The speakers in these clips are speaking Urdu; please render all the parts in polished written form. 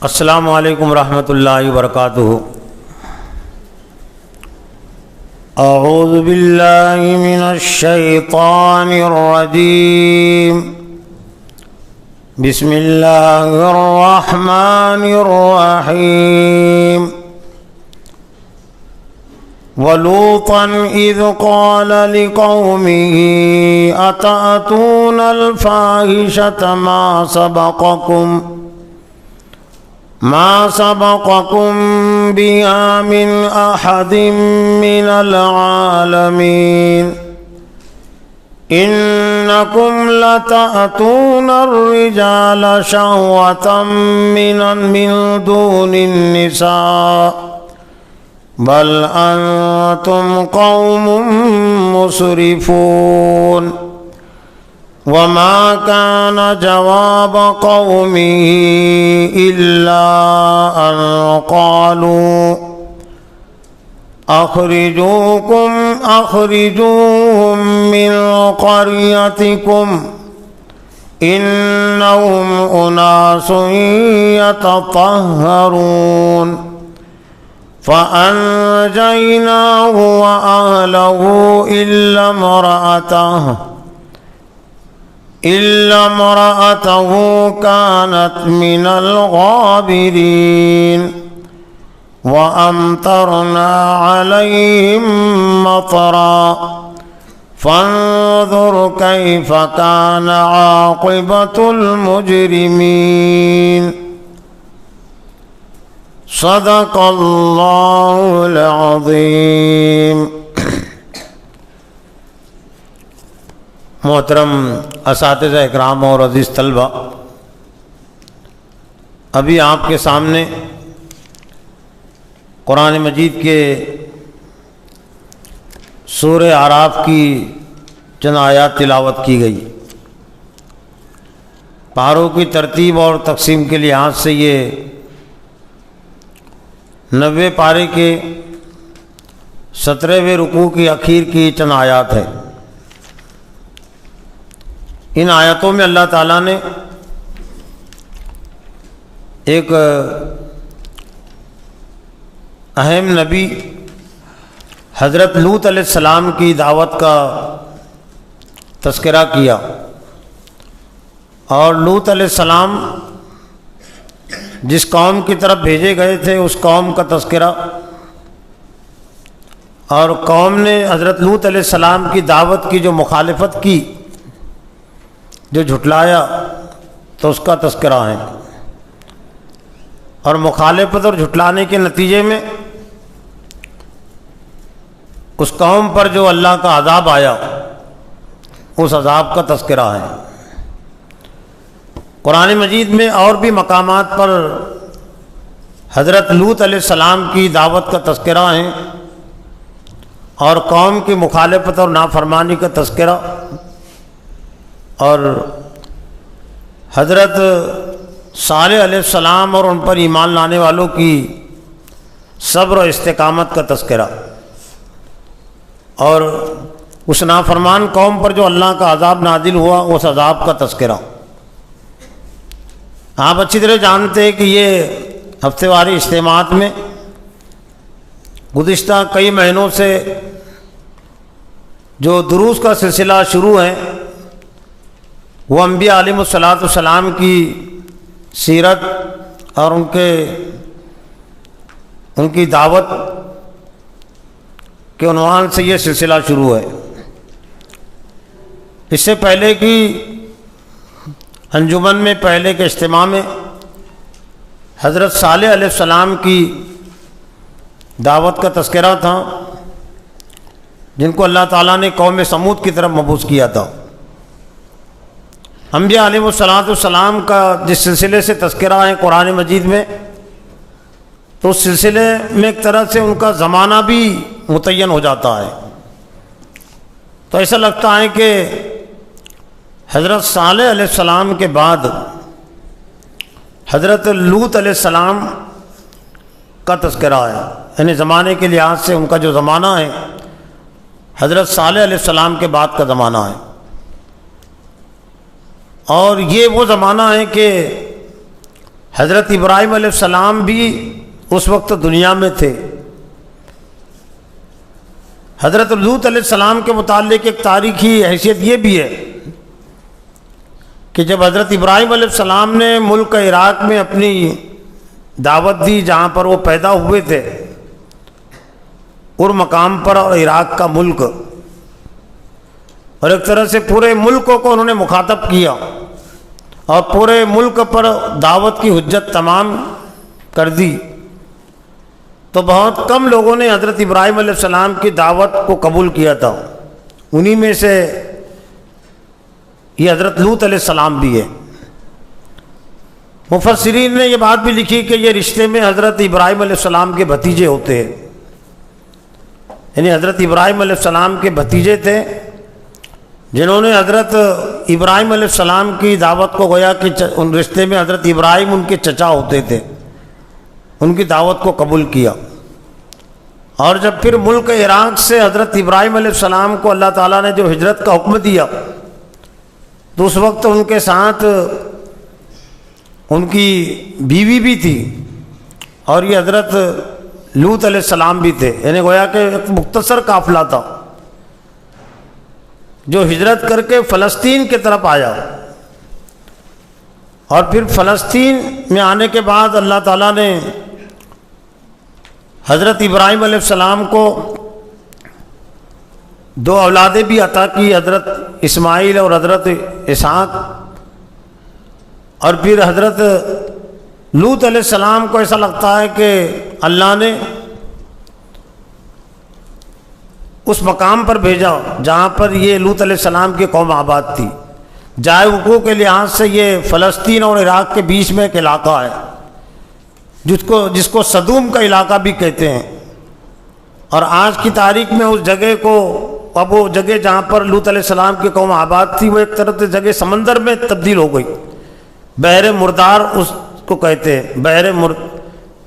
السلام علیکم ورحمۃ اللہ وبرکاتہ۔ اعوذ باللہ من الشیطان الرجیم، بسم اللہ الرحمن الرحیم۔ وَلُوطًا إِذْ قَالَ لِقَوْمِهِ أَتَأْتُونَ الْفَاحِشَةَ ما سبقكم بها من أحد من العالمين إنكم لتأتون الرجال شهوة من دون النساء بل أنتم قوم مسرفون وما كان جواب قومه إلا أن قالوا أخرجوهم من قريتكم إنهم أناس يتطهرون فأنجيناه وأهله إلا امرأته كانت من الغابرين وأمطرنا عليهم مطرا فانظر كيف كان عاقبة المجرمين صدق الله العظيم۔ محترم اساتذہ اکرام اور عزیز طلبہ، ابھی آپ کے سامنے قرآن مجید کے سورہ اعراف کی چند آیات تلاوت کی گئی۔ پاروں کی ترتیب اور تقسیم کے لحاظ سے یہ 90 پارے کے 17ویں رکوع کی اخیر کی چند آیات ہے۔ ان آیتوں میں اللہ تعالیٰ نے ایک اہم نبی حضرت لوط علیہ السلام کی دعوت کا تذکرہ کیا، اور لوط علیہ السلام جس قوم کی طرف بھیجے گئے تھے اس قوم کا تذکرہ، اور قوم نے حضرت لوط علیہ السلام کی دعوت کی جو مخالفت کی، جو جھٹلایا، تو اس کا تذکرہ ہے۔ اور مخالفت اور جھٹلانے کے نتیجے میں اس قوم پر جو اللہ کا عذاب آیا، اس عذاب کا تذکرہ ہے۔ قرآن مجید میں اور بھی مقامات پر حضرت لوط علیہ السلام کی دعوت کا تذکرہ ہے، اور قوم کی مخالفت اور نافرمانی کا تذکرہ، اور حضرت صالح علیہ السلام اور ان پر ایمان لانے والوں کی صبر و استقامت کا تذکرہ، اور اس نافرمان قوم پر جو اللہ کا عذاب نازل ہوا، اس عذاب کا تذکرہ۔ آپ اچھی طرح جانتے ہیں کہ یہ ہفتے واری اجتماعات میں گزشتہ کئی مہینوں سے جو دروس کا سلسلہ شروع ہے، وہ انبیاء علیہ السلام کی سیرت اور ان کی دعوت کے عنوان سے یہ سلسلہ شروع ہے۔ اس سے پہلے کی انجمن میں، پہلے کے اجتماع میں حضرت صالح علیہ السلام کی دعوت کا تذکرہ تھا، جن کو اللہ تعالیٰ نے قوم سمود کی طرف مبعوث کیا تھا۔ انبیاء علیہ السلام کا جس سلسلے سے تذکرہ ہے قرآن مجید میں، تو اس سلسلے میں ایک طرح سے ان کا زمانہ بھی متعین ہو جاتا ہے۔ تو ایسا لگتا ہے کہ حضرت صالح علیہ السلام کے بعد حضرت لوط علیہ السلام کا تذکرہ ہے، یعنی زمانے کے لحاظ سے ان کا جو زمانہ ہے حضرت صالح علیہ السلام کے بعد کا زمانہ ہے۔ اور یہ وہ زمانہ ہے کہ حضرت ابراہیم علیہ السلام بھی اس وقت دنیا میں تھے۔ حضرت لوط علیہ السلام کے متعلق ایک تاریخی حیثیت یہ بھی ہے کہ جب حضرت ابراہیم علیہ السلام نے ملک عراق میں اپنی دعوت دی جہاں پر وہ پیدا ہوئے تھے، اور مقام پر اور عراق کا ملک، اور ایک طرح سے پورے ملک کو انہوں نے مخاطب کیا اور پورے ملک پر دعوت کی حجت تمام کر دی، تو بہت کم لوگوں نے حضرت ابراہیم علیہ السلام کی دعوت کو قبول کیا تھا۔ انہی میں سے یہ حضرت لوط علیہ السلام بھی ہے۔ مفسرین نے یہ بات بھی لکھی کہ یہ رشتے میں حضرت ابراہیم علیہ السلام کے بھتیجے ہوتے ہیں، یعنی حضرت ابراہیم علیہ السلام کے بھتیجے تھے جنہوں نے حضرت ابراہیم علیہ السلام کی دعوت کو گویا کہ ان رشتے میں حضرت ابراہیم ان کے چچا ہوتے تھے، ان کی دعوت کو قبول کیا۔ اور جب پھر ملک عراق سے حضرت ابراہیم علیہ السلام کو اللہ تعالیٰ نے جو ہجرت کا حکم دیا، تو اس وقت ان کے ساتھ ان کی بیوی بھی تھی اور یہ حضرت لوط علیہ السلام بھی تھے، یعنی گویا کہ ایک مختصر قافلہ تھا جو ہجرت کر کے فلسطین کی طرف آیا۔ اور پھر فلسطین میں آنے کے بعد اللہ تعالیٰ نے حضرت ابراہیم علیہ السلام کو دو اولادیں بھی عطا کی، حضرت اسماعیل اور حضرت اسحاق۔ اور پھر حضرت لوط علیہ السلام کو ایسا لگتا ہے کہ اللہ نے اس مقام پر بھیجا جہاں پر یہ لوط علیہ السلام کی قوم آباد تھی۔ جائے وقوع کے لحاظ سے یہ فلسطین اور عراق کے بیچ میں ایک علاقہ ہے جس کو صدوم کا علاقہ بھی کہتے ہیں، اور آج کی تاریخ میں اس جگہ کو، اب وہ جگہ جہاں پر لوط علیہ السلام کی قوم آباد تھی وہ ایک طرح سے جگہ سمندر میں تبدیل ہو گئی۔ بحر مردار اس کو کہتے ہیں، بحر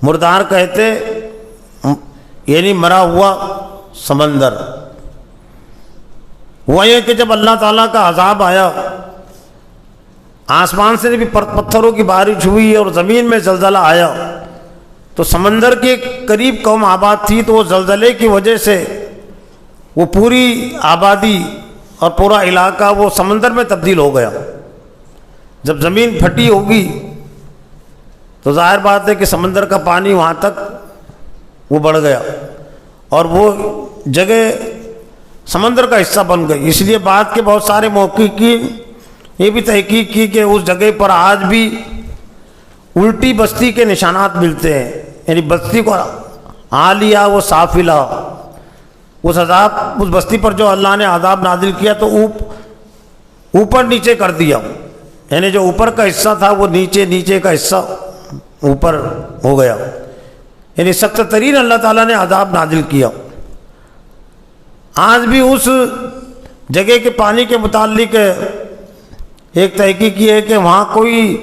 مردار کہتے یعنی مرا ہوا سمندر۔ وہ یہ کہ جب اللہ تعالیٰ کا عذاب آیا، آسمان سے بھی پتھروں کی بارش ہوئی اور زمین میں زلزلہ آیا، تو سمندر کے قریب قوم آباد تھی، تو وہ زلزلے کی وجہ سے وہ پوری آبادی اور پورا علاقہ وہ سمندر میں تبدیل ہو گیا۔ جب زمین پھٹی ہوگی تو ظاہر بات ہے کہ سمندر کا پانی وہاں تک وہ بڑھ گیا اور وہ جگہ سمندر کا حصہ بن گئی۔ اس لیے بعد کے بہت سارے محققین یہ بھی تحقیق کی کہ اس جگہ پر آج بھی الٹی بستی کے نشانات ملتے ہیں، یعنی بستی کو عالیہ و سافلہ، اس بستی پر جو اللہ نے عذاب نازل کیا تو اوپر نیچے کر دیا، یعنی جو اوپر کا حصہ تھا وہ نیچے کا حصہ اوپر ہو گیا، یعنی سخت ترین اللہ تعالیٰ نے عذاب نازل کیا۔ آج بھی اس جگہ کے پانی کے متعلق ایک تحقیق یہ ہے کہ وہاں کوئی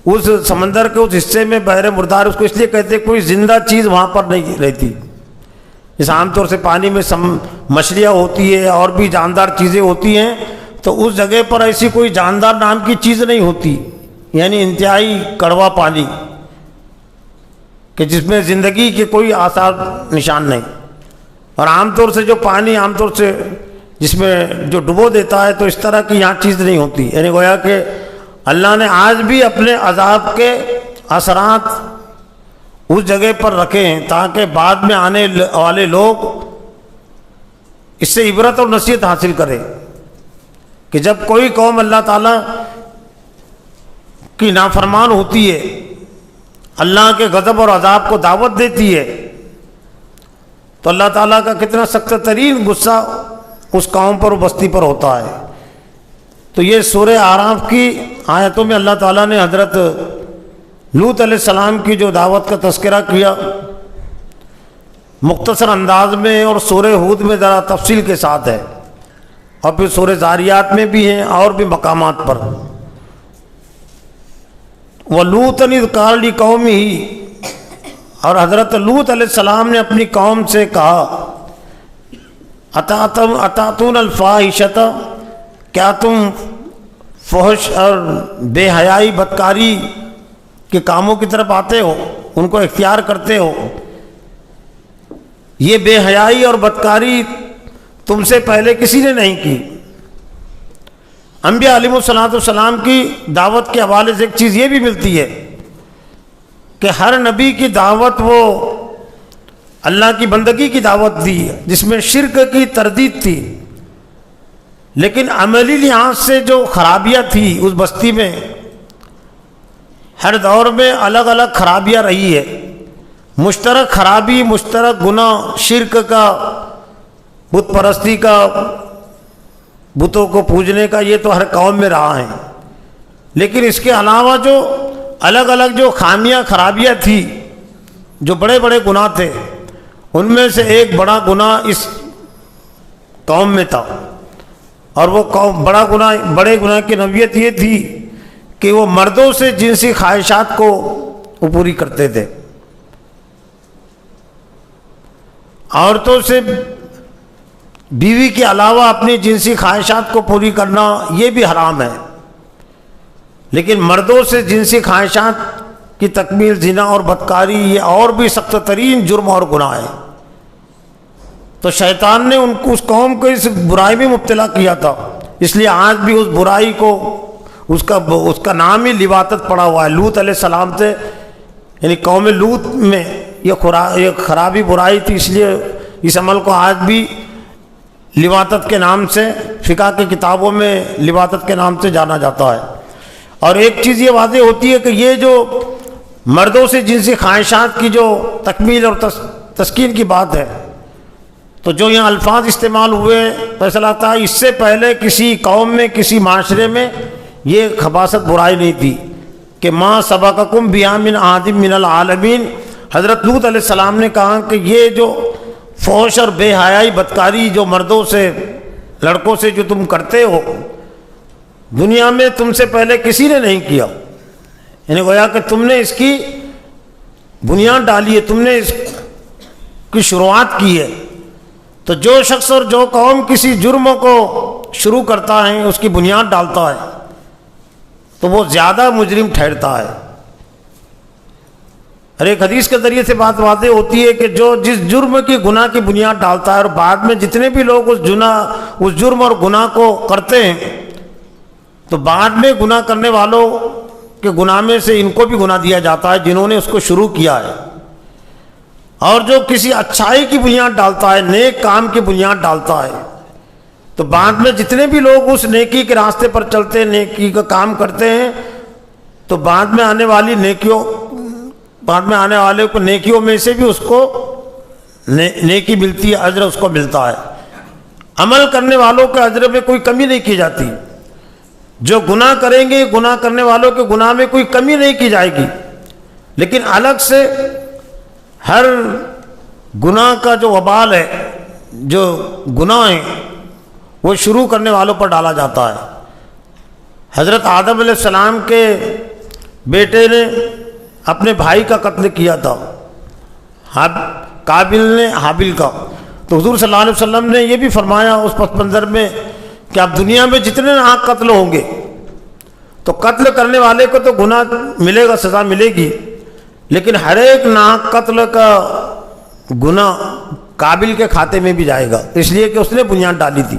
اس سمندر کے اس حصے میں بحر مردار، اس کو اس لیے کہتے ہیں کوئی زندہ چیز وہاں پر نہیں رہتی۔ جیسے عام طور سے پانی میں مچھلیاں ہوتی ہے اور بھی جاندار چیزیں ہوتی ہیں، تو اس جگہ پر ایسی کوئی جاندار نام کی چیز نہیں ہوتی، یعنی انتہائی کڑوا پانی کہ جس میں زندگی کے کوئی آثار نشان نہیں۔ اور عام طور سے جو پانی عام طور سے جس میں جو ڈبو دیتا ہے تو اس طرح کی یہاں چیز نہیں ہوتی، یعنی گویا کہ اللہ نے آج بھی اپنے عذاب کے اثرات اس جگہ پر رکھے ہیں تاکہ بعد میں آنے والے لوگ اس سے عبرت اور نصیحت حاصل کریں کہ جب کوئی قوم اللہ تعالیٰ کی نافرمان ہوتی ہے، اللہ کے غضب اور عذاب کو دعوت دیتی ہے، تو اللہ تعالیٰ کا کتنا سخت ترین غصہ اس قوم پر و بستی پر ہوتا ہے۔ تو یہ سورہ اعراف کی آیتوں میں اللہ تعالیٰ نے حضرت لوط علیہ السلام کی جو دعوت کا تذکرہ کیا مختصر انداز میں، اور سورہ ہود میں ذرا تفصیل کے ساتھ ہے، اور پھر سورہ زاریات میں بھی ہیں اور بھی مقامات پر۔ وَلُوطًا إِذْ قَالَ لِقَوْمِهِ، اور حضرت لوط علیہ السلام نے اپنی قوم سے کہا، اتاتون الفاحشۃ، کیا تم فحش اور بے حیائی بدکاری کے کاموں کی طرف آتے ہو، ان کو اختیار کرتے ہو، یہ بے حیائی اور بدکاری تم سے پہلے کسی نے نہیں کی۔ انبیاء علیہ الصلوۃ والسلام کی دعوت کے حوالے سے ایک چیز یہ بھی ملتی ہے کہ ہر نبی کی دعوت وہ اللہ کی بندگی کی دعوت دی جس میں شرک کی تردید تھی، لیکن عملی لحاظ سے جو خرابیاں تھی اس بستی میں، ہر دور میں الگ الگ خرابیاں رہی ہے۔ مشترک خرابی، مشترک گناہ، شرک کا، بت پرستی کا، بتوں کو پوجنے کا، یہ تو ہر قوم میں رہا ہے، لیکن اس کے علاوہ جو الگ الگ جو خامیاں خرابیاں تھی، جو بڑے بڑے گناہ تھے، ان میں سے ایک بڑا گناہ اس قوم میں تھا، اور وہ قوم بڑے گناہ کی نوعیت یہ تھی کہ وہ مردوں سے جنسی خواہشات کو پوری کرتے تھے۔ عورتوں سے بیوی کے علاوہ اپنی جنسی خواہشات کو پوری کرنا یہ بھی حرام ہے، لیکن مردوں سے جنسی خواہشات کی تکمیل، زنا اور بدکاری، یہ اور بھی سخت ترین جرم اور گناہ ہے۔ تو شیطان نے اس قوم کو اس برائی میں مبتلا کیا تھا، اس لیے آج بھی اس برائی کو اس کا نام ہی لواطت پڑا ہوا ہے۔ لوط علیہ السلام سے، یعنی قوم لوط میں یہ خرابی برائی تھی، اس لیے اس عمل کو آج بھی لواطت کے نام سے فقہ کی کتابوں میں لواطت کے نام سے جانا جاتا ہے۔ اور ایک چیز یہ واضح ہوتی ہے کہ یہ جو مردوں سے جنسی خواہشات کی جو تکمیل اور تسکین کی بات ہے، تو جو یہاں الفاظ استعمال ہوئے، ایسا لگتا ہے اس سے پہلے کسی قوم میں، کسی معاشرے میں یہ خباثت برائی نہیں تھی کہ ما سبقکم بہا من احد من العالمین۔ حضرت لوط علیہ السلام نے کہا کہ یہ جو فحش اور بے حیائی بدکاری جو مردوں سے، لڑکوں سے جو تم کرتے ہو، دنیا میں تم سے پہلے کسی نے نہیں کیا، یعنی گویا کہ تم نے اس کی بنیاد ڈالی ہے، تم نے اس کی شروعات کی ہے۔ تو جو شخص اور جو قوم کسی جرم کو شروع کرتا ہے، اس کی بنیاد ڈالتا ہے، تو وہ زیادہ مجرم ٹھہرتا ہے۔ اور ایک حدیث کے ذریعے سے بات واضح ہوتی ہے کہ جو جس جرم کی گناہ کی بنیاد ڈالتا ہے، اور بعد میں جتنے بھی لوگ اس جرم اور گناہ کو کرتے ہیں، تو بعد میں گناہ کرنے والوں کے گناہ میں سے ان کو بھی گناہ دیا جاتا ہے جنہوں نے اس کو شروع کیا ہے۔ اور جو کسی اچھائی کی بنیاد ڈالتا ہے، نیک کام کی بنیاد ڈالتا ہے، تو بعد میں جتنے بھی لوگ اس نیکی کے راستے پر چلتے ہیں، نیکی کا کام کرتے ہیں، تو بعد میں آنے والے کو نیکیوں میں سے بھی اس کو نیکی ملتی ہے، اجر اس کو ملتا ہے۔ عمل کرنے والوں کے اجر میں کوئی کمی نہیں کی جاتی، جو گناہ کریں گے گناہ کرنے والوں کے گناہ میں کوئی کمی نہیں کی جائے گی، لیکن الگ سے ہر گناہ کا جو وبال ہے، جو گناہ ہیں، وہ شروع کرنے والوں پر ڈالا جاتا ہے۔ حضرت آدم علیہ السلام کے بیٹے نے اپنے بھائی کا قتل کیا تھا، قابل نے حابل کا، تو حضور صلی اللہ علیہ وسلم نے یہ بھی فرمایا اس پس منظر میں کہ اب دنیا میں جتنے ناحق قتل ہوں گے، تو قتل کرنے والے کو تو گناہ ملے گا، سزا ملے گی، لیکن ہر ایک ناحق قتل کا گناہ قابل کے کھاتے میں بھی جائے گا، اس لیے کہ اس نے بنیاد ڈالی تھی۔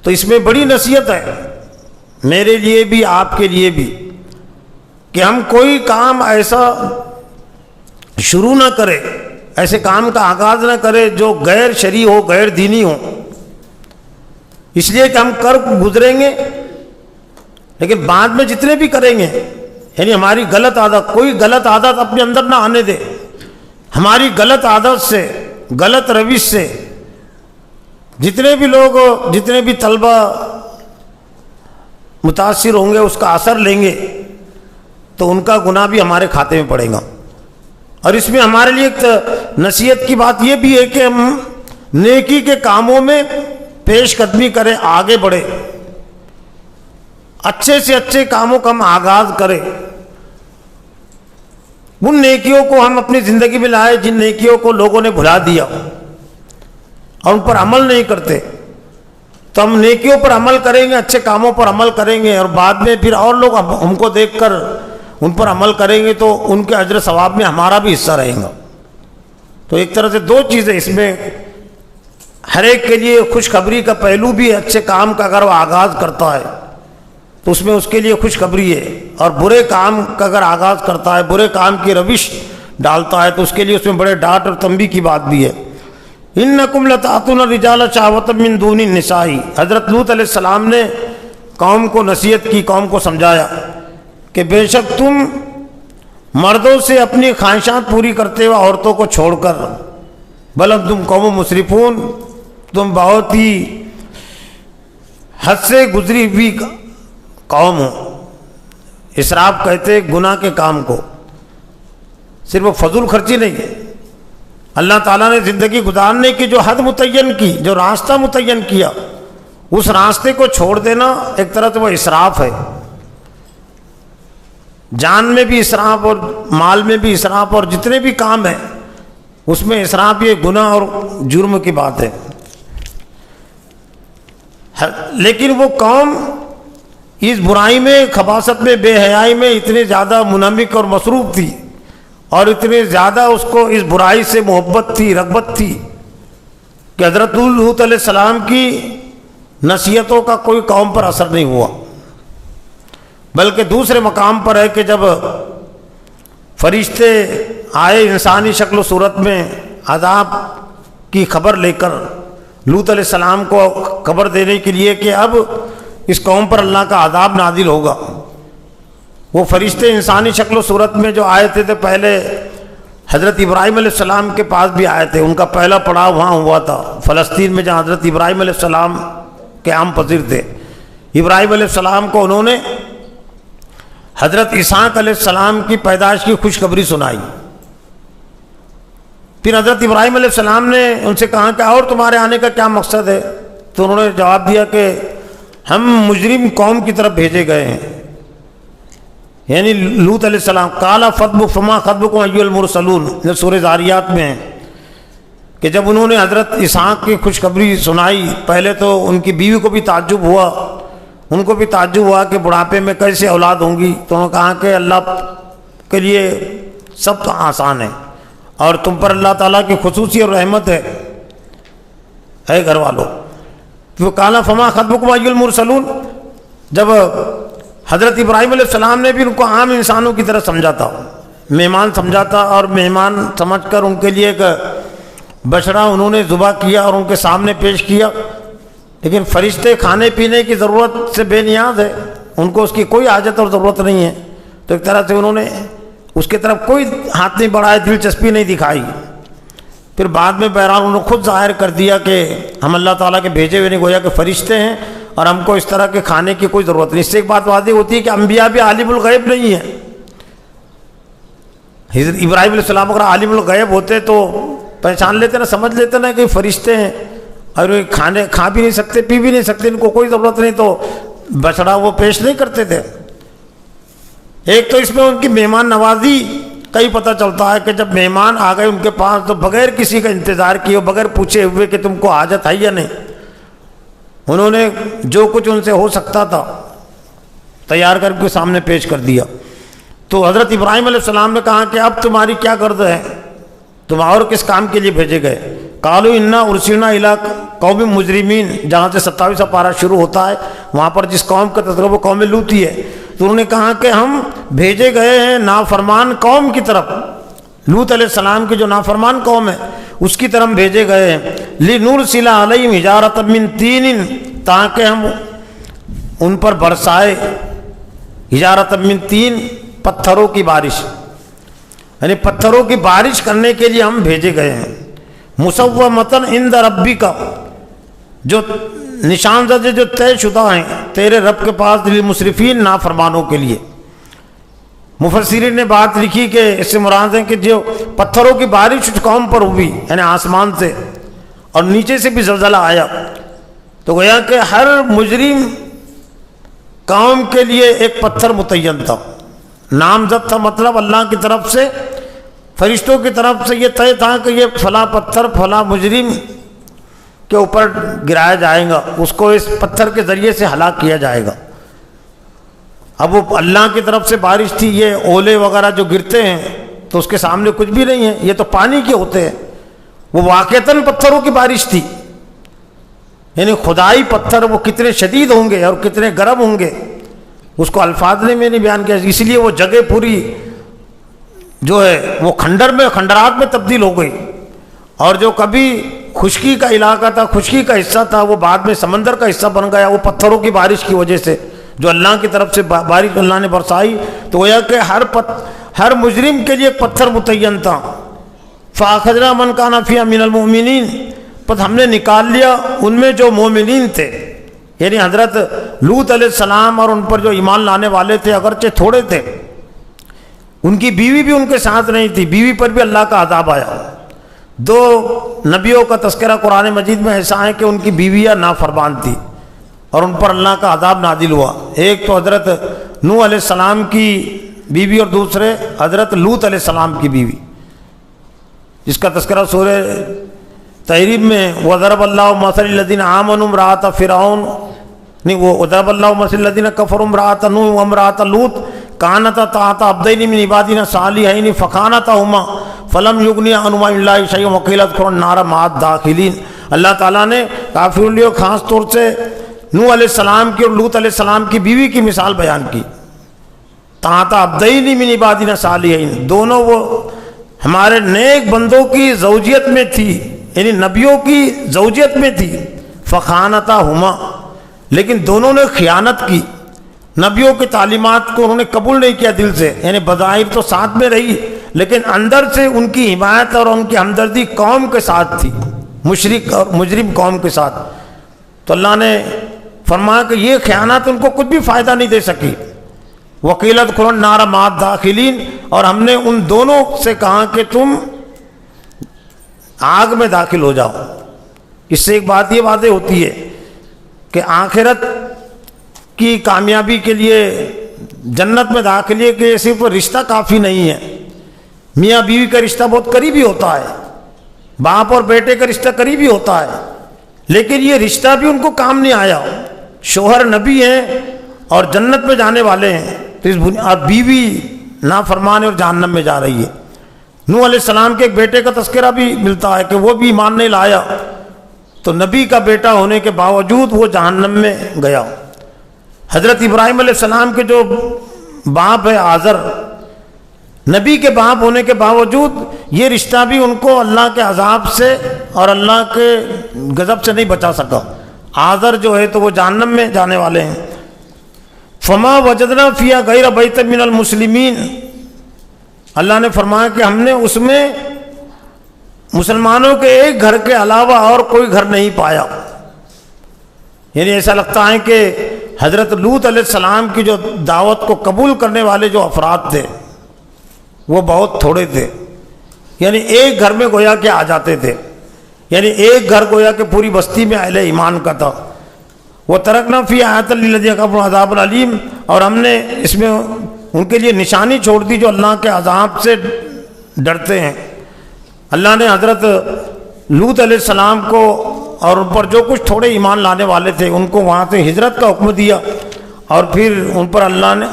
تو اس میں بڑی نصیحت ہے میرے لیے بھی، آپ کے لیے بھی، کہ ہم کوئی کام ایسا شروع نہ کرے، ایسے کام کا آغاز نہ کرے جو غیر شرعی ہو، غیر دینی ہو، اس لیے کہ ہم کر گزریں گے، لیکن بعد میں جتنے بھی کریں گے، یعنی ہماری غلط عادت، کوئی غلط عادت اپنے اندر نہ آنے دے، ہماری غلط عادت سے، غلط روش سے جتنے بھی لوگ، جتنے بھی طلبہ متاثر ہوں گے، اس کا اثر لیں گے، تو ان کا گناہ بھی ہمارے کھاتے میں پڑے گا۔ اور اس میں ہمارے لیے ایک نصیحت کی بات یہ بھی ہے کہ ہم نیکی کے کاموں میں پیش قدمی کریں، آگے بڑھیں، اچھے سے اچھے کاموں کا ہم آغاز کریں، ان نیکیوں کو ہم اپنی زندگی میں لائے جن نیکیوں کو لوگوں نے بھلا دیا اور ان پر عمل نہیں کرتے، تو ہم نیکیوں پر عمل کریں گے، اچھے کاموں پر عمل کریں گے، اور بعد میں پھر اور لوگ ہم کو دیکھ کر ان پر عمل کریں گے تو ان کے اجر ثواب میں ہمارا بھی حصہ رہے گا۔ تو ایک طرح سے دو چیزیں اس میں، ہر ایک کے لیے خوشخبری کا پہلو بھی ہے، اچھے کام کا اگر وہ آغاز کرتا ہے تو اس میں اس کے لیے خوشخبری ہے، اور برے کام کا اگر آغاز کرتا ہے، برے کام کی روش ڈالتا ہے تو اس کے لیے اس میں بڑے ڈانٹ اور تنبیہ کی بات بھی ہے۔ انکم لتاتون الرجال شہوۃ من دون النساء، حضرت لوط علیہ السلام نے قوم کو نصیحت کی، قوم کو سمجھایا کہ بے شک تم مردوں سے اپنی خواہشات پوری کرتے ہوئے عورتوں کو چھوڑ کر، بل تم قوم مسرفون، تم بہت ہی حد سے گزری ہوئی قوم ہو۔ اسراف کہتے ہیں گناہ کے کام کو، صرف وہ فضول خرچی نہیں ہے، اللہ تعالیٰ نے زندگی گزارنے کی جو حد متعین کی، جو راستہ متعین کیا، اس راستے کو چھوڑ دینا ایک طرح سے وہ اسراف ہے۔ جان میں بھی اسراف اور مال میں بھی اسراف اور جتنے بھی کام ہیں اس میں اسراف، یہ گناہ اور جرم کی بات ہے۔ لیکن وہ قوم اس برائی میں، خباثت میں، بے حیائی میں اتنی زیادہ منہمک اور مصروف تھی، اور اتنے زیادہ اس کو اس برائی سے محبت تھی، رغبت تھی، کہ حضرت لوط علیہ السلام کی نصیحتوں کا کوئی قوم پر اثر نہیں ہوا، بلکہ دوسرے مقام پر ہے کہ جب فرشتے آئے انسانی شکل و صورت میں عذاب کی خبر لے کر لوط علیہ السلام کو خبر دینے کے لیے کہ اب اس قوم پر اللہ کا عذاب نازل ہوگا، وہ فرشتے انسانی شکل و صورت میں جو آئے تھے تو پہلے حضرت ابراہیم علیہ السلام کے پاس بھی آئے تھے، ان کا پہلا پڑاؤ وہاں ہوا تھا فلسطین میں، جہاں حضرت ابراہیم علیہ السلام قیام پذیر تھے۔ ابراہیم علیہ السلام کو انہوں نے حضرت اسحاق علیہ السلام کی پیدائش کی خوشخبری سنائی۔ پھر حضرت ابراہیم علیہ السلام نے ان سے کہا کہ اور تمہارے آنے کا کیا مقصد ہے؟ تو انہوں نے جواب دیا کہ ہم مجرم قوم کی طرف بھیجے گئے ہیں، یعنی لوط علیہ السلام۔ قال فما خطبکم ایھا المرسلون، جو سورہ ذاریات میں ہے کہ جب انہوں نے حضرت اسحاق کی خوشخبری سنائی، پہلے تو ان کی بیوی کو بھی تعجب ہوا، ان کو بھی تعجب ہوا کہ بڑھاپے میں کیسے اولاد ہوں گی، تو انہوں نے کہا کہ اللہ کے لیے سب تو آسان ہے، اور تم پر اللہ تعالیٰ کی خصوصی اور رحمت ہے اے گھر والوں۔ تو قال فما خطبکم ایھا المرسلون، جب حضرت ابراہیم علیہ السلام نے بھی ان کو عام انسانوں کی طرح سمجھا تھا، مہمان سمجھا تھا، اور مہمان سمجھ کر ان کے لیے ایک بچڑا انہوں نے ذبح کیا اور ان کے سامنے پیش کیا، لیکن فرشتے کھانے پینے کی ضرورت سے بے نیاز ہے، ان کو اس کی کوئی حاجت اور ضرورت نہیں ہے، تو ایک طرح سے انہوں نے اس کی طرف کوئی ہاتھ نہیں بڑھایا، دلچسپی نہیں دکھائی۔ پھر بعد میں بہرحال انہوں نے خود ظاہر کر دیا کہ ہم اللہ تعالیٰ کے بھیجے ہوئے نہیں، گویا کہ فرشتے ہیں اور ہم کو اس طرح کے کھانے کی کوئی ضرورت نہیں۔ اس سے ایک بات واضح ہوتی ہے کہ انبیاء بھی عالم الغیب نہیں ہیں۔ حضرت ابراہیم علیہ السلام اگر عالم الغیب ہوتے تو پہچان لیتے نا، سمجھ لیتے نا کہ فرشتے ہیں اور کھانے کھا بھی نہیں سکتے، پی بھی نہیں سکتے، ان کو کوئی ضرورت نہیں، تو بچڑا وہ پیش نہیں کرتے تھے۔ ایک تو اس میں ان کی مہمان نوازی کا ہی پتہ چلتا ہے کہ جب مہمان آ گئے ان کے پاس تو بغیر کسی کا انتظار کیے، بغیر پوچھے ہوئے کہ تم کو حاجت ہے یا نہیں، انہوں نے جو کچھ ان سے ہو سکتا تھا تیار کر کے سامنے پیش کر دیا۔ تو حضرت ابراہیم علیہ السلام نے کہا کہ اب تمہاری کیا غرض ہے، تم اور کس کام کے لیے بھیجے گئے؟ قالوا انا ارسلنا الی قوم مجرمین، جہاں سے 27واں پارہ شروع ہوتا ہے، وہاں پر جس قوم کا تذکرہ وہ قوم لوط ہی ہے۔ تو انہوں نے کہا کہ ہم بھیجے گئے ہیں نافرمان قوم کی طرف، لوط علیہ السلام کی جو نافرمان قوم ہے اس کی طرف بھیجے گئے ہیں، لنرسل علیہم حجارۃ من طین، تاکہ ہم ان پر برسائے حجارۃ من طین، پتھروں کی بارش، یعنی پتھروں کی بارش کرنے کے لیے ہم بھیجے گئے ہیں، مسومۃ عند ربک، جو نشان زد جو طے شدہ ہیں تیرے رب کے پاس، للمسرفین، نافرمانوں کے لیے۔ مفسرین نے بات لکھی کہ اس سے مراد ہے کہ جو پتھروں کی بارش اس قوم پر ہوئی، یعنی آسمان سے اور نیچے سے بھی زلزلہ آیا، تو گویا کہ ہر مجرم قوم کے لیے ایک پتھر متعین تھا، نامزد تھا، مطلب اللہ کی طرف سے، فرشتوں کی طرف سے یہ طے تھا کہ یہ فلاں پتھر فلاں مجرم کے اوپر گرایا جائے گا، اس کو اس پتھر کے ذریعے سے ہلاک کیا جائے گا۔ اب وہ اللہ کی طرف سے بارش تھی، یہ اولے وغیرہ جو گرتے ہیں تو اس کے سامنے کچھ بھی نہیں ہے، یہ تو پانی کے ہوتے ہیں. وہ واقعتاً پتھروں کی بارش تھی، یعنی خدائی پتھر وہ کتنے شدید ہوں گے اور کتنے گرم ہوں گے اس کو الفاظ نے میں نے بیان کیا. اس لیے وہ جگہ پوری جو ہے وہ کھنڈرات میں تبدیل ہو گئی، اور جو کبھی خشکی کا علاقہ تھا، خشکی کا حصہ تھا، وہ بعد میں سمندر کا حصہ بن گیا، وہ پتھروں کی بارش کی وجہ سے جو اللہ کی طرف سے بارش اللہ نے برسائی. تو وہ کہ ہر مجرم کے لیے ایک پتھر متعین تھا. فَأَخَذْنَا مَنْ كَانَ فِيهَا مِنَ الْمُؤْمِنِينَ، پس ہم نے نکال لیا ان میں جو مومنین تھے، یعنی حضرت لوط علیہ السلام اور ان پر جو ایمان لانے والے تھے اگرچہ تھوڑے تھے، ان کی بیوی بھی ان کے ساتھ نہیں تھی، بیوی پر بھی اللہ کا عذاب آیا. 2 نبیوں کا تذکرہ قرآن مجید میں ایسا ہے کہ ان کی بیویاں نافرمان تھی اور ان پر اللہ کا عذاب نازل ہوا. ایک تو حضرت نوح علیہ السلام کی بیوی اور دوسرے حضرت لوط علیہ السلام کی بیوی، جس کا تذکرہ سورہ تحریم میں وَضَرَبَ اللَّهُ مَثَلَ الَّذِينَ آمَنُوا امْرَأَتَ فِرْعَوْنَ نہیں، وہ وَضَرَبَ اللَّهُ مَثَلَ الَّذِينَ كَفَرُوا امْرَأَتَ نُوحٍ وَامْرَأَتَ لُوطٍ كَانَتَا تَحْتَ عَبْدَيْنِ مِنْ عِبَادِنَا صَالِحَيْنِ فَخَانَتَاهُمَا فَلَمْ يُغْنِيَا عَنْهُمَا مِنَ اللَّهِ شَيْئٌ وَقِيلَ ادْخُلُوا النَّارَ مَعَ الدَّاخِلِينَ. اللہ تعالیٰ نے کافروں کے خاص طور سے نوح علیہ السلام کی اور لوط علیہ السلام کی بیوی کی مثال بیان کی. تَحْتَ عَبْدَيْنِ مِنْ عِبَادِنَا صَالِحَيْنِ، دونوں وہ ہمارے نیک بندوں کی زوجیت میں تھی، یعنی نبیوں کی زوجیت میں تھی. فخانتاہما، لیکن دونوں نے خیانت کی، نبیوں کی تعلیمات کو انہوں نے قبول نہیں کیا دل سے، یعنی بظاہر تو ساتھ میں رہی لیکن اندر سے ان کی حمایت اور ان کی ہمدردی قوم کے ساتھ تھی، مشرک اور مجرم قوم کے ساتھ. تو اللہ نے فرمایا کہ یہ خیانت ان کو کچھ بھی فائدہ نہیں دے سکی. وَقِيلَ ادْخُلُوا النَّارَ مَعَ الدَّاخِلِينَ، اور ہم نے ان دونوں سے کہا کہ تم آگ میں داخل ہو جاؤ. اس سے ایک بات یہ واضح ہوتی ہے کہ آخرت کی کامیابی کے لیے جنت میں داخلے کے صرف رشتہ کافی نہیں ہے. میاں بیوی کا رشتہ بہت قریبی ہوتا ہے، باپ اور بیٹے کا رشتہ قریبی ہوتا ہے، لیکن یہ رشتہ بھی ان کو کام نہیں آیا. شوہر نبی ہیں اور جنت میں جانے والے ہیں، تو اس اور بیوی نافرمان اور جہنم میں جا رہی ہے. نوح علیہ السلام کے ایک بیٹے کا تذکرہ بھی ملتا ہے کہ وہ بھی ایمان نہیں لایا، تو نبی کا بیٹا ہونے کے باوجود وہ جہنم میں گیا. حضرت ابراہیم علیہ السلام کے جو باپ ہے آزر، نبی کے باپ ہونے کے باوجود یہ رشتہ بھی ان کو اللہ کے عذاب سے اور اللہ کے غضب سے نہیں بچا سکا. آزر جو ہے تو وہ جہنم میں جانے والے ہیں. فما وجدنا فیہا غیر بیت من المسلمین، اللہ نے فرمایا کہ ہم نے اس میں مسلمانوں کے ایک گھر کے علاوہ اور کوئی گھر نہیں پایا. یعنی ایسا لگتا ہے کہ حضرت لوط علیہ السلام کی جو دعوت کو قبول کرنے والے جو افراد تھے وہ بہت تھوڑے تھے، یعنی ایک گھر میں گویا کہ آ جاتے تھے، یعنی ایک گھر گویا کہ پوری بستی میں اہل ایمان کا تھا. وہ ترکنا فی آیۃ للذین کفروا عذاب العلیم، اور ہم نے اس میں ان کے لیے نشانی چھوڑ دی جو اللہ کے عذاب سے ڈرتے ہیں. اللہ نے حضرت لوط علیہ السلام کو اور ان پر جو کچھ تھوڑے ایمان لانے والے تھے ان کو وہاں سے ہجرت کا حکم دیا، اور پھر ان پر اللہ نے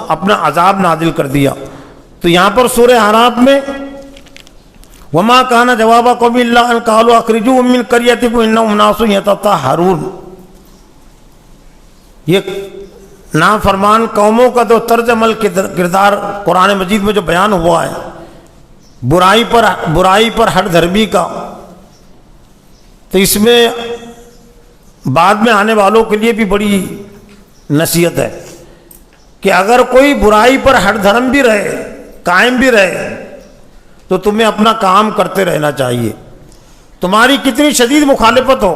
اپنا عذاب نازل کر دیا. تو یہاں پر سورہ اعراف میں وما کان جواب قوم الا ان قالوا اخرجوهم من قريتكم انهم اناس يتطهرون، یہ نافرمان قوموں کا جو طرز عمل کردار قرآن مجید میں جو بیان ہوا ہے، برائی پر ہر دھرمی کا، تو اس میں بعد میں آنے والوں کے لیے بھی بڑی نصیحت ہے کہ اگر کوئی برائی پر ہر دھرم بھی رہے، قائم بھی رہے، تو تمہیں اپنا کام کرتے رہنا چاہیے. تمہاری کتنی شدید مخالفت ہو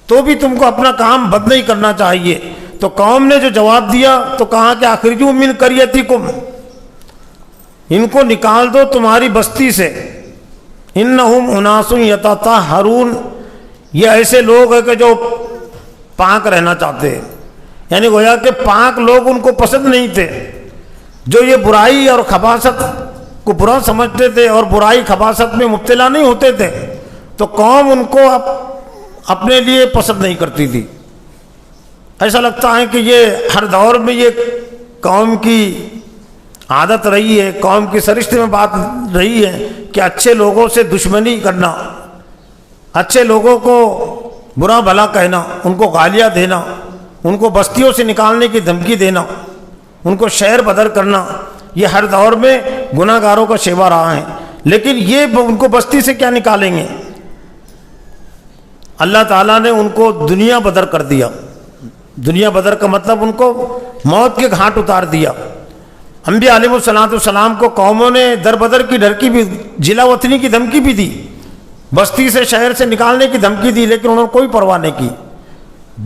تو بھی تم کو اپنا کام بند نہیں کرنا چاہیے. تو قوم نے جو جواب دیا تو کہا کہ اخرجوا من قریتکم، ان کو نکال دو تمہاری بستی سے. انہم اناس یتطہرون، یہ ایسے لوگ ہیں کہ جو پاک رہنا چاہتے ہیں، یعنی گویا کہ پاک لوگ ان کو پسند نہیں تھے. جو یہ برائی اور خباثت کو برا سمجھتے تھے اور برائی خباثت میں مبتلا نہیں ہوتے تھے، تو قوم ان کو اپنے لیے پسند نہیں کرتی تھی. ایسا لگتا ہے کہ یہ ہر دور میں یہ قوم کی عادت رہی ہے، قوم کی سرشت میں بات رہی ہے کہ اچھے لوگوں سے دشمنی کرنا، اچھے لوگوں کو برا بھلا کہنا، ان کو گالیاں دینا، ان کو بستیوں سے نکالنے کی دھمکی دینا، ان کو شہر بدر کرنا، یہ ہر دور میں گناہ گاروں کا شیوا رہا ہے۔ لیکن یہ ان کو بستی سے کیا نکالیں گے؟ اللہ تعالیٰ نے ان کو دنیا بدر کر دیا۔ دنیا بدر کا مطلب ان کو موت کے گھاٹ اتار دیا۔ انبیاء علیہ السلام کو قوموں نے در بدر کی ڈر کی بھی، جلا وطنی کی دھمکی بھی دی، بستی سے شہر سے نکالنے کی دھمکی دی، لیکن انہوں نے کوئی پرواہ نہیں کی۔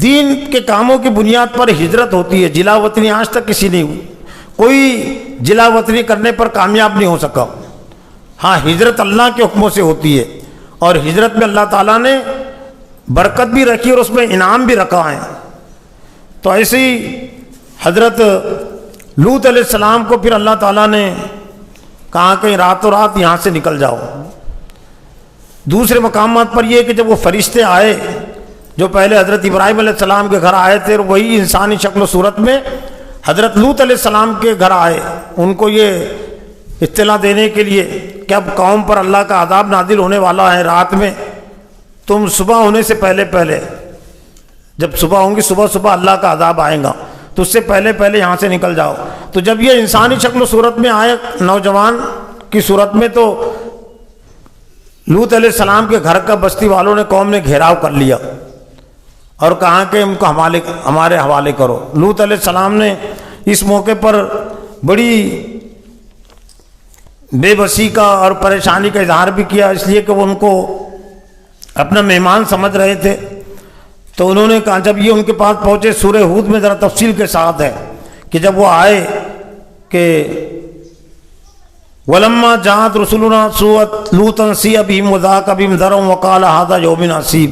دین کے کاموں کی بنیاد پر ہجرت ہوتی ہے، جلا وطنی آج تک کسی نہیں ہوئی، کوئی جلا وطنی کرنے پر کامیاب نہیں ہو سکا۔ ہاں، ہجرت اللہ کے حکموں سے ہوتی ہے، اور ہجرت میں اللہ تعالیٰ نے برکت بھی رکھی اور اس میں انعام بھی رکھا ہے۔ تو ایسے ہی حضرت لوط علیہ السلام کو پھر اللہ تعالیٰ نے کہا کہ راتوں رات یہاں سے نکل جاؤ۔ دوسرے مقامات پر یہ کہ جب وہ فرشتے آئے جو پہلے حضرت ابراہیم علیہ السلام کے گھر آئے تھے، وہی انسانی شکل و صورت میں حضرت لوط علیہ السلام کے گھر آئے، ان کو یہ اطلاع دینے کے لیے کہ اب قوم پر اللہ کا عذاب نازل ہونے والا ہے رات میں، تم صبح ہونے سے پہلے جب صبح ہوں گی، صبح اللہ کا عذاب آئے گا، تو اس سے پہلے یہاں سے نکل جاؤ۔ تو جب یہ انسانی شکل و صورت میں آئے نوجوان کی صورت میں، تو لوط علیہ السلام کے گھر کا بستی والوں نے، قوم نے گھیراؤ کر لیا اور کہا کہ ان کو ہمارے حوالے کرو۔ لوط علیہ السلام نے اس موقع پر بڑی بے بسی کا اور پریشانی کا اظہار بھی کیا، اس لیے کہ وہ ان کو اپنا مہمان سمجھ رہے تھے۔ تو انہوں نے کہا، جب یہ ان کے پاس پہنچے، سورہ ہود میں ذرا تفصیل کے ساتھ ہے کہ جب وہ آئے کہ وَلَمَّا جَاءَتْ رُسُلُنَا لُوطًا سِیَّ بِهِمْ وَذَاقَ بِهِمْ ذَرْعًا وَقَالَ هَذَا یَوْمٌ عَصِیبٌ۔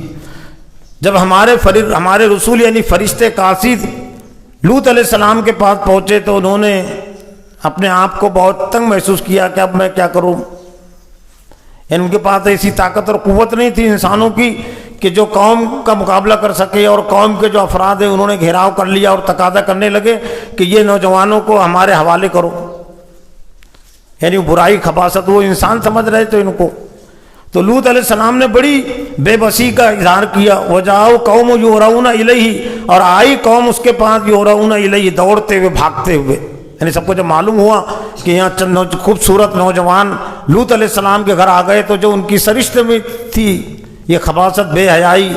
جب ہمارے رسول یعنی فرشتے قاصد لوط علیہ السلام کے پاس پہنچے تو انہوں نے اپنے آپ کو بہت تنگ محسوس کیا کہ اب میں کیا کروں، یعنی ان کے پاس ایسی طاقت اور قوت نہیں تھی انسانوں کی کہ جو قوم کا مقابلہ کر سکے، اور قوم کے جو افراد ہیں انہوں نے گھیراؤ کر لیا اور تقاضا کرنے لگے کہ یہ نوجوانوں کو ہمارے حوالے کرو، یعنی برائی خباثت وہ انسان سمجھ رہے تھے ان کو۔ تو لوط علیہ السلام نے بڑی بے بسی کا اظہار کیا، وَجَاءُوا قَوْمٌ يُهْرَعُونَ إِلَيْهِ، اور آئی قوم اس کے پاس، يُهْرَعُونَ إِلَيْهِ، دوڑتے ہوئے بھاگتے ہوئے، یعنی سب کو جب معلوم ہوا کہ یہاں چند خوبصورت نوجوان لوط علیہ السلام کے گھر آ گئے، تو جو ان کی سرشت میں تھی یہ خباثت، بے حیائی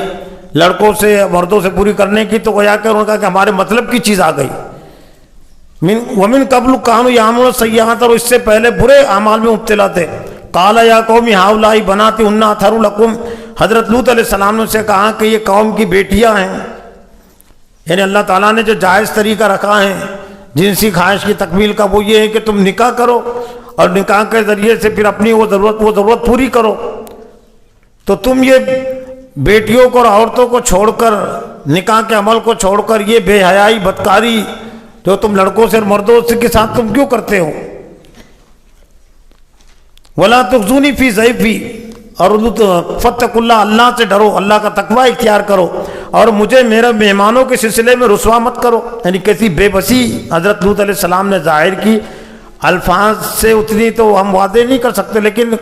لڑکوں سے مردوں سے پوری کرنے کی، تو گویا کہ انہوں نے کہا کہ ہمارے مطلب کی چیز آ گئی۔ وَمِن قَبْلُ كَانُوا يَعْمَلُونَ السَّيِّئَاتِ، اور اس سے پہلے برے اعمال میں مبتلا تھے۔ قَالَ يَا قَوْمِ هَؤُلَاءِ بَنَاتِي هُنَّ أَطْهَرُ لَكُمْ، حضرت لوط علیہ السلام نے اسے کہا کہ یہ قوم کی بیٹیاں ہیں، یعنی اللہ تعالیٰ نے جو جائز طریقہ رکھا ہے جنسی خواہش کی تکمیل کا، وہ یہ ہے کہ تم نکاح کرو اور نکاح کے ذریعے سے پھر اپنی وہ ضرورت پوری کرو۔ تو تم یہ بیٹیوں کو اور عورتوں کو چھوڑ کر، نکاح کے عمل کو چھوڑ کر، یہ بے حیائی بدکاری جو تم لڑکوں سے اور مردوں سے کے ساتھ تم کیوں کرتے ہو؟ وَلَا تُخْزُونِی فِی ضَیْفِی، اور فَاتَّقُوا اللَّهَ، اللہ سے ڈرو، اللہ کا تقوی اختیار کرو، اور مجھے میرے مہمانوں کے سلسلے میں رسوا مت کرو۔ یعنی کیسی بے بسی حضرت لوط علیہ السلام نے ظاہر کی۔ الفاظ سے اتنی تو ہم وعدے نہیں کر سکتے، لیکن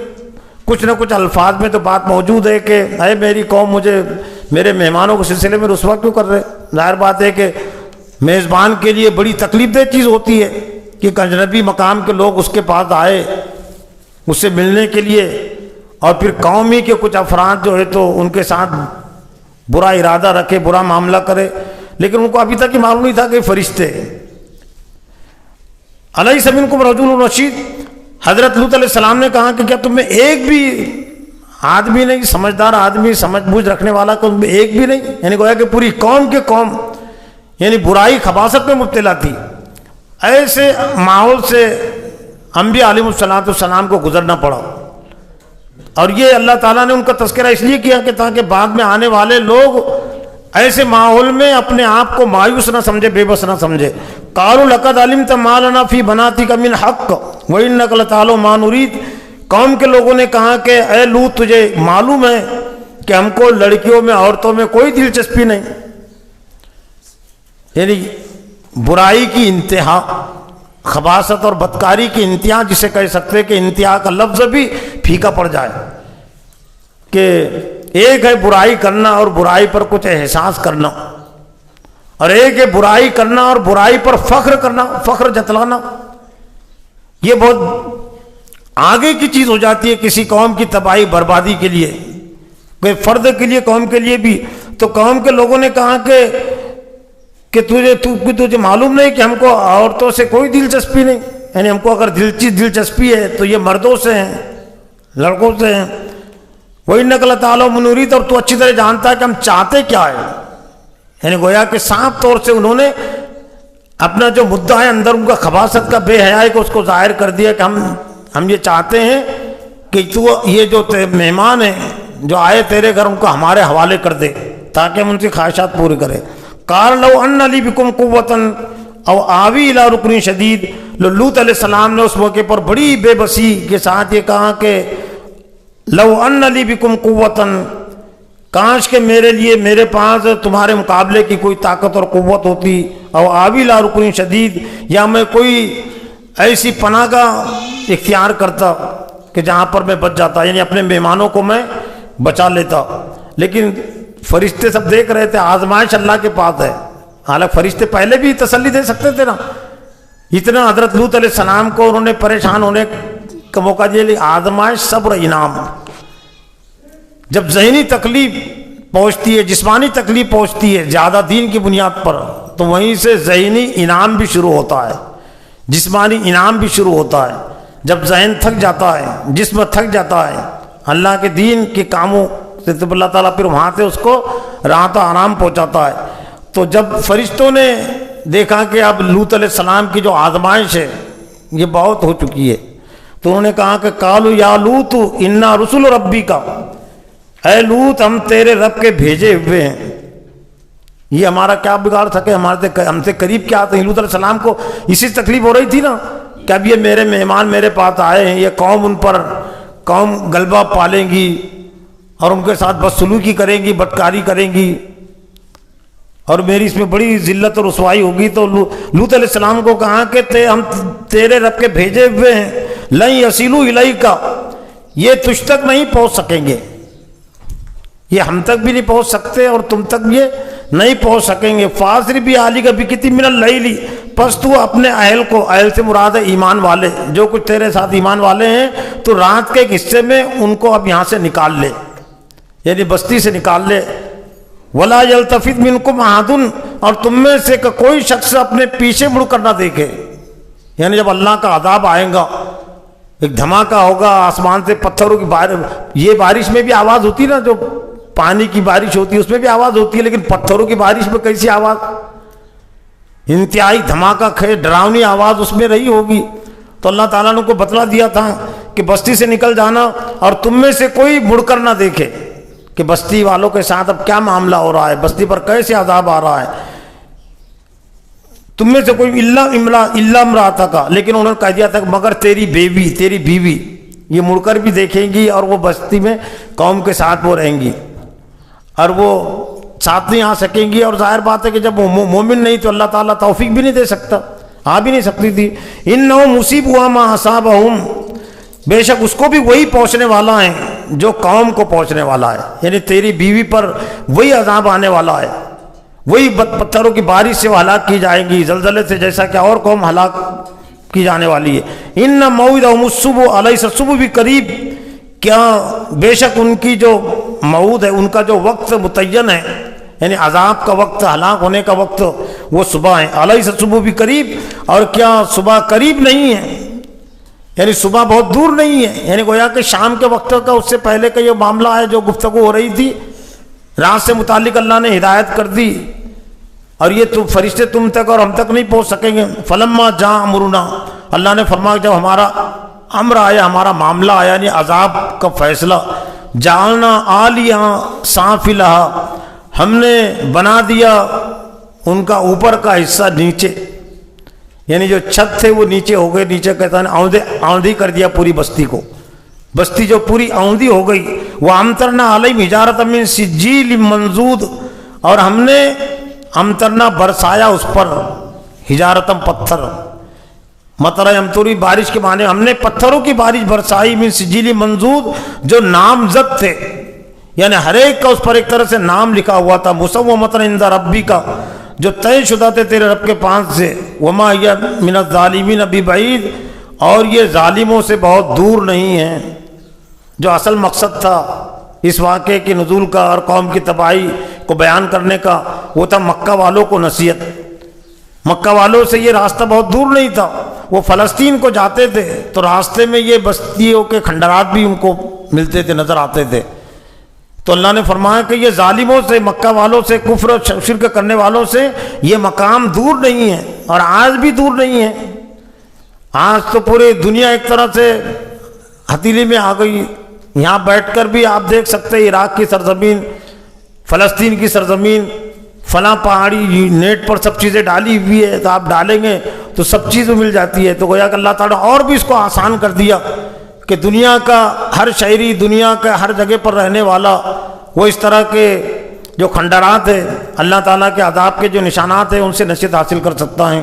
کچھ نہ کچھ الفاظ میں تو بات موجود ہے کہ اے میری قوم، مجھے میرے مہمانوں کے سلسلے میں رسوا کیوں کر رہے؟ ظاہر بات ہے کہ میزبان کے لیے بڑی تکلیف دہ چیز ہوتی ہے کہ ایک اجنبی مقام کے لوگ اس کے پاس آئے اس سے ملنے کے لیے، اور پھر قوم ہی کے کچھ افراد جو ہے تو ان کے ساتھ برا ارادہ رکھے، برا معاملہ کرے، لیکن ان کو ابھی تک یہ معلوم نہیں تھا کہ فرشتے۔ الیس منکم رجل رشید، حضرت لوط علیہ السلام نے کہا کہ کیا تم میں ایک بھی آدمی نہیں، سمجھدار آدمی، سمجھ بوجھ رکھنے والا تم میں ایک بھی نہیں؟ یعنی گویا کہ پوری قوم کے قوم یعنی برائی خباثت میں مبتلا تھی۔ ایسے ماحول سے انبیاء علیہ السلام کو گزرنا پڑا، اور یہ اللہ تعالیٰ نے ان کا تذکرہ اس لیے کیا کہ تاکہ بعد میں آنے والے لوگ ایسے ماحول میں اپنے آپ کو مایوس نہ سمجھے، بے بس نہ سمجھے۔ قالوا لقد علمت ما لنا فی بناتک من حق وانک لتعلم ما نريد، قوم کے لوگوں نے کہا کہ اے لوط، تجھے معلوم ہے کہ ہم کو لڑکیوں میں، عورتوں میں کوئی دلچسپی نہیں، یعنی برائی کی انتہا۔ خباثت اور بدکاری کی انتہا جسے کہہ سکتے کہ انتہا کا لفظ بھی پھیکا پڑ جائے، کہ ایک ہے برائی کرنا اور برائی پر کچھ احساس کرنا، اور ایک ہے برائی کرنا اور برائی پر فخر کرنا، فخر جتلانا۔ یہ بہت آگے کی چیز ہو جاتی ہے کسی قوم کی تباہی بربادی کے لیے، کوئی فرد کے لیے، قوم کے لیے بھی۔ تو قوم کے لوگوں نے کہا کہ تجھے معلوم نہیں کہ ہم کو عورتوں سے کوئی دلچسپی نہیں، یعنی ہم کو اگر دلچسپی ہے تو یہ مردوں سے ہیں، لڑکوں سے ہیں۔ وَإِنَّكَ لَتَعْلَمُ مَا نُرِيدُ، اور تو اچھی طرح جانتا ہے کہ ہم چاہتے کیا ہے، یعنی گویا کہ صاف طور سے انہوں نے اپنا جو مدعا ہے اندر ان کا خباثت کا بے حیائی کو اس کو ظاہر کر دیا کہ ہم یہ چاہتے ہیں کہ تو یہ جو مہمان ہیں جو آئے تیرے گھر ان کو ہمارے حوالے کر دے تاکہ ہم ان کی خواہشات پوری کریں۔ قال لو ان لی بکم قوۃ او آوی الی رکن شدید، لوط علیہ السلام نے اس موقع پر بڑی بے بسی کے ساتھ یہ کہا کہ لو ان لی بکم قوۃ، کاش کہ میرے لیے میرے پاس تمہارے مقابلے کی کوئی طاقت اور قوت ہوتی، او آوی الی رکن شدید، یا میں کوئی ایسی پناہ گاہ اختیار کرتا کہ جہاں پر میں بچ جاتا، یعنی اپنے مہمانوں کو میں بچا لیتا۔ لیکن فرشتے سب دیکھ رہے تھے، آزمائش اللہ کے پاس ہے، حالانکہ فرشتے پہلے بھی تسلی دے سکتے تھے نا، اتنا حضرت لوط علیہ السلام کو انہوں نے پریشان ہونے کا موقع دیا، لیکن آزمائش صبر انعام۔ جب ذہنی تکلیف پہنچتی ہے، جسمانی تکلیف پہنچتی ہے زیادہ دین کی بنیاد پر، تو وہیں سے ذہنی انعام بھی شروع ہوتا ہے، جسمانی انعام بھی شروع ہوتا ہے۔ جب ذہن تھک جاتا ہے، جسم تھک جاتا ہے اللہ کے دین کے کاموں سے، تو اللہ تعالیٰ پھر وہاں سے اس کو راحت و آرام پہنچاتا ہے۔ تو جب فرشتوں نے دیکھا کہ اب لوط علیہ السلام کی جو آزمائش ہے یہ بہت ہو چکی ہے، تو انہوں نے کہا کہ قالوا یا لوط انا رسول ربی کا، اے لوط ہم تیرے رب کے بھیجے ہوئے ہیں، یہ ہمارا کیا بگاڑ سکے، ہم سے قریب کیا آتے ہیں۔ لوط علیہ السلام کو اسی تکلیف ہو رہی تھی نا کہ اب یہ میرے مہمان میرے پاس آئے ہیں، یہ قوم غلبہ پالیں گی اور ان کے ساتھ بدسلوکی کریں گی، بدکاری کریں گی، اور میری اس میں بڑی ذلت اور رسوائی ہوگی۔ تو لوط علیہ السلام کو کہا کہ ہم تیرے رب کے بھیجے ہوئے ہیں، لن یصلوا الیک، یہ تجھ تک نہیں پہنچ سکیں گے، یہ ہم تک بھی نہیں پہنچ سکتے اور تم تک یہ نہیں پہنچ سکیں گے۔ فاسر بِأَہْلِکَ بِقِطْعٍ مِّنَ اللَّيْلِ، پس تو اپنے اہل کو، اہل سے مراد ہے ایمان والے، جو کچھ تیرے ساتھ ایمان والے ہیں، تو رات کے ایک حصے میں ان کو اب یہاں سے نکال لے، یعنی بستی سے نکال لے۔ وَلَا يَلْتَفِتْ مِنْكُمْ أَحَدٌ، اور تم میں سے کوئی شخص اپنے پیچھے مڑ کر نہ دیکھے، یعنی جب اللہ کا عذاب آئے گا، ایک دھماکہ ہوگا آسمان سے پتھروں کی بارش، یہ بارش میں بھی آواز ہوتی نا، جو پانی کی بارش ہوتی ہے اس میں بھی آواز ہوتی ہے، لیکن پتھروں کی بارش میں کیسی آواز، انتہائی دھماکہ خیز ڈراؤنی آواز اس میں رہی ہوگی۔ تو اللہ تعالیٰ نے کو بتلا دیا تھا کہ بستی سے نکل جانا، اور تم میں سے کوئی مڑ کر نہ دیکھے کہ بستی والوں کے ساتھ اب کیا معاملہ ہو رہا ہے، بستی پر کیسے عذاب آ رہا ہے۔ تم میں سے کوئی الا امرأتک، لیکن انہوں نے کہہ دیا تھا مگر تیری بیوی یہ مڑ کر بھی دیکھیں گی، اور وہ بستی میں قوم کے ساتھ وہ رہیں گی، اور وہ ساتھ نہیں آ سکیں گی۔ اور ظاہر بات ہے کہ جب وہ مومن نہیں تو اللہ تعالیٰ توفیق بھی نہیں دے سکتا، آ بھی نہیں سکتی تھی۔ انہم مصیبھا ما اصابہم، بے شک اس کو بھی وہی پہنچنے والا ہے جو قوم کو پہنچنے والا ہے، یعنی تیری بیوی پر وہی عذاب آنے والا ہے، وہی پتھروں کی بارش سے وہ ہلاک کی جائیں گی، زلزلے سے، جیسا کہ اور قوم ہلاک کی جانے والی ہے۔ ان موعدہم الصبح، الیس الصبح بقریب، کیا بے شک ان کی جو موعود ہے، ان کا جو وقت متعین ہے، یعنی عذاب کا وقت، ہلاک ہونے کا وقت وہ صبح ہے۔ الیس الصبح بقریب، اور کیا صبح قریب نہیں ہے، یعنی صبح بہت دور نہیں ہے، یعنی گویا کہ شام کے وقت کا اس سے پہلے کا یہ معاملہ ہے جو گفتگو ہو رہی تھی، رات سے متعلق اللہ نے ہدایت کر دی، اور یہ فرشتے تم تک اور ہم تک نہیں پہنچ سکیں گے۔ فلما جاء امرنا، اللہ نے فرمایا جب ہمارا امر آیا، ہمارا معاملہ آیا، یعنی عذاب کا فیصلہ، جعلنا عالیہ سافلہا، ہم نے بنا دیا ان کا اوپر کا حصہ نیچے، یعنی جو چھت تھے وہ نیچے ہو گئے، نیچے کہتا ہے آندھی کر دیا پوری بستی کو، بستی جو پوری آندھی ہو گئی۔ وَأَمْطَرْنَا عَلَيْهِمْ حِجَارَةً مِّن سِجِّيلٍ مَّنضُودٍ، اور ہم نے امطرنا برسایا اس پر، حجارتم پتھر، مطر یمطری بارش کے معنی ہم نے پتھروں کی بارش برسائی من سجیل منضود جو نامزد تھے، یعنی ہر ایک کا اس پر ایک طرح سے نام لکھا ہوا تھا، مسومۃ عند ربی کا جو طے شدہ تھے تیرے رب کے پاس سے، وما ہی من الظالمین ببعید اور یہ ظالموں سے بہت دور نہیں ہیں۔ جو اصل مقصد تھا اس واقعے کے نزول کا اور قوم کی تباہی کو بیان کرنے کا وہ تھا مکہ والوں کو نصیحت۔ مکہ والوں سے یہ راستہ بہت دور نہیں تھا، وہ فلسطین کو جاتے تھے تو راستے میں یہ بستیوں کے کھنڈرات بھی ان کو ملتے تھے، نظر آتے تھے۔ تو اللہ نے فرمایا کہ یہ ظالموں سے، مکہ والوں سے، کفر و شرک کرنے والوں سے یہ مقام دور نہیں ہے اور آج بھی دور نہیں ہے۔ آج تو پوری دنیا ایک طرح سے ہتھیلی میں آ گئی۔ یہاں بیٹھ کر بھی آپ دیکھ سکتے ہیں عراق کی سرزمین، فلسطین کی سرزمین، فلاں پہاڑی، نیٹ پر سب چیزیں ڈالی ہوئی ہے، تو آپ ڈالیں گے تو سب چیزیں مل جاتی ہے۔ تو گویا کہ اللہ تعالیٰ اور بھی اس کو آسان کر دیا کہ دنیا کا ہر شہری، دنیا کا ہر جگہ پر رہنے والا وہ اس طرح کے جو کھنڈرات ہیں، اللہ تعالیٰ کے عذاب کے جو نشانات ہیں، ان سے نصیحت حاصل کر سکتا ہے۔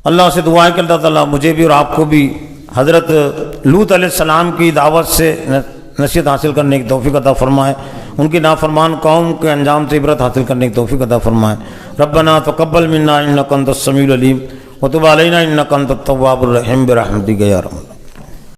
اللہ سے دعا ہے کہ اللہ تعالیٰ مجھے بھی اور آپ کو بھی حضرت لوط علیہ السلام کی دعوت سے نصیحت حاصل کرنے کی توفیق عطا فرمائے، ان کی نافرمان قوم کے انجام سے عبرت حاصل کرنے کی توفیق عطا فرمائے۔ ربنا تقبل منا انک انت السمیع العلیم وتب علینا انک انت التواب الرحیم برحمتک یا رب۔